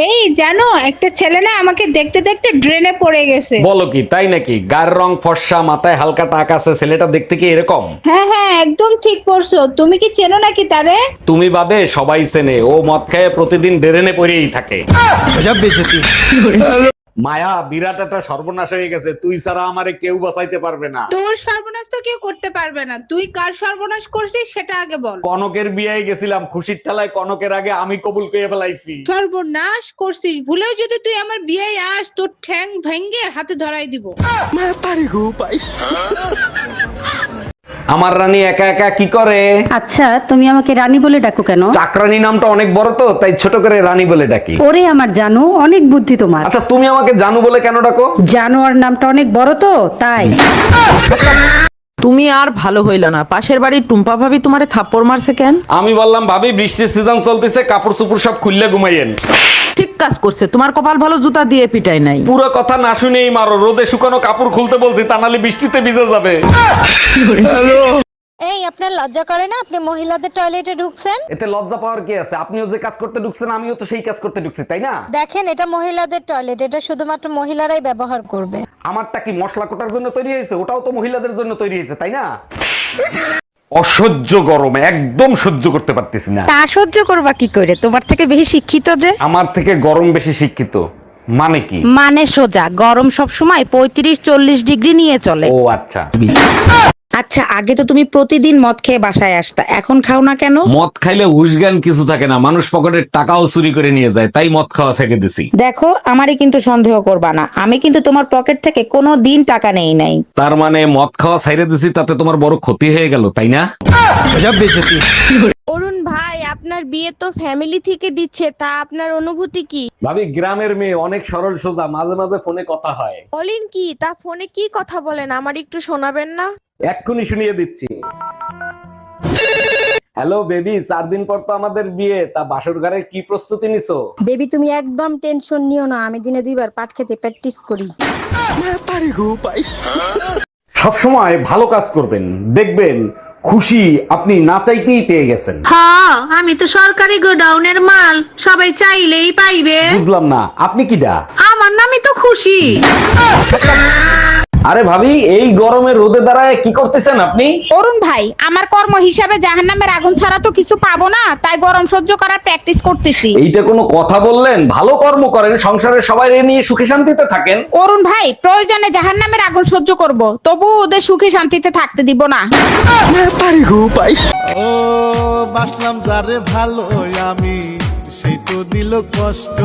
এই জানো, একটা ছেলে না আমাকে দেখতে দেখতে ড্রেনে পড়ে গেছে। বলো কি, তাই নাকি? গায়ের রং ফর্সা, মাথায় হালকা টাক আছে, ছেলেটা দেখতে কি এরকম? হ্যাঁ হ্যাঁ, একদম ঠিক পড়ছো। তুমি কি চেনো নাকি তারে? তুমি বাদে সবাই চেনে, ও মদ খেয়ে প্রতিদিন ডেরেনে পড়েই থাকে। মায়া, বিরাট একটা সর্বনাশ হয়ে গেছে, তুই ছাড়া আমারে কেউ বাঁচাইতে পারবে না। তোর সর্বনাশ তো কেউ করতে পারবে না। তুই কার সর্বনাশ করছিস সেটা আগে বল। কনকের বিয়ায় গেছিলাম, খুশির ঠেলায় কনকের আগে আমি কবুল করে ফেলাইছি। সর্বনাশ করছিস? ভুলেও যদি তুই আমার বিয়ে আস, তোর ঠ্যাং ভেঙ্গে হাতে ধরাই দিব। আমার রানী একা একা কি করে? আচ্ছা, তুমি আমাকে রানী বলে ডাকো কেন? চাকরানী নামটা অনেক বড় তো, তাই ছোট করে রানী বলে ডাকি। ওরে আমার জানো, অনেক বুদ্ধি তোমার। আচ্ছা, তুমি আমাকে জানু বলে কেন ডাকো? জানোয়ার নামটা অনেক বড় তো, তাই। তুমি আর ভালো হইলা না। পাশের বাড়ির টুম্পা ভাবি তোমারে থাপ্পড় মারছে কেন? আমি বললাম, ভাবি বৃষ্টির সিজন চলতেছে, কাপড় চোপড় সব খুললে ঘুমাইয়েন। ঠিক কাজ করছে, তোমার কপাল ভালো, জুতা দিয়ে পিটাই নাই। পুরো কথা না শুনেই মারো, রোদে শুকানো কাপড় খুলতে বলছি, তা নাহলে বৃষ্টিতে ভিজে যাবে। এই আপনার লজ্জা করে না? আপনি মহিলাদের টয়লেটে ঢুকছেন। এতে লজ্জা পাওয়ার কি আছে? আপনিও যে কাজ করতে ঢুকছেন, আমিও তো সেই কাজ করতে ঢুকছি, তাই না? দেখেন, এটা মহিলাদের টয়লেট, এটা শুধুমাত্র মহিলারাই ব্যবহার করবে। আমারটা কি মশলা কোটার জন্য তৈরি হয়েছে? ওটাও তো মহিলাদের জন্য তৈরি হয়েছে, তাই না? অসহ্য গরম, একদম সহ্য করতে পারতেছি না। তা সহ্য করবা কি করে? তোমার থেকে বেশি শিক্ষিত যে। আমার থেকে গরম বেশি শিক্ষিত মানে কি? মানে সোজা, গরম সব সময় 35-40 ডিগ্রি নিয়ে চলে। ও আচ্ছা। আচ্ছা, আগে তো তুমি প্রতিদিন মদ খেয়ে বাসায় আসতা, এখন খাও না কেন? মদ খাইলে হুশ জ্ঞান কিছু থাকে না, মানুষ পকেটের টাকাও চুরি করে নিয়ে যায়, তাই মদ খাওয়া ছেড়ে দিছি। দেখো, আমারই কিন্তু সন্দেহ করবা না, আমি কিন্তু তোমার পকেট থেকে কোনো দিন টাকা নেই নাই। তার মানে মদ খাওয়া ছেড়ে দিছি, তাতে তোমার বড় ক্ষতি হয়ে গেল, তাই না? অরুণ ভাই, আপনার বিয়ে তো ফ্যামিলি থেকে দিচ্ছে, তা আপনার অনুভূতি কি? ভাবি, গ্রামের মেয়ে অনেক সরল সোজা, মাঝে মাঝে ফোনে কথা হয়। বলেন কি? তা ফোনে কি কথা বলেন, আমার একটু শোনাবেন না? এক্ষুনি শুনিয়ে দিচ্ছি। হ্যালো বেবি, 4 দিন পর তো আমাদের বিয়ে, তা বাসর ঘরের কি প্রস্তুতি নিছো? বেবি, তুমি একদম টেনশন নিও না, আমি দিনে 2বার পাট খেতে প্র্যাকটিস করি। সব সময় ভালো কাজ করবেন, দেখবেন খুশি আপনি না চাইতেই পেয়ে গেছেন। হ্যাঁ, আমি তো সরকারি গোডাউনের মাল, সবাই চাইলেই পাইবে। বুঝলাম না, আপনি কিডা? আমার নামই তো খুশি। আরে ভাবি, এই গরমে রোদে দাঁড়ায় কি করতেছেন আপনি? অরুণ ভাই, আমার কর্ম হিসাবে জাহান্নামের আগুন ছাড়া তো কিছু পাবো না, তাই গরম সহ্য করার প্র্যাকটিস করতেছি। এইটা কোনো কথা বললেন? ভালো কর্ম করেন, সংসারের সবাই নিয়ে সুখে শান্তিতে থাকেন। অরুণ ভাই, প্রয়োজনে জাহান্নামের আগুন সহ্য করব, তবু ওদের সুখে শান্তিতে থাকতে দিব না। ও বাসলাম যারে ভালো আমি, সেই তো দিল কষ্ট।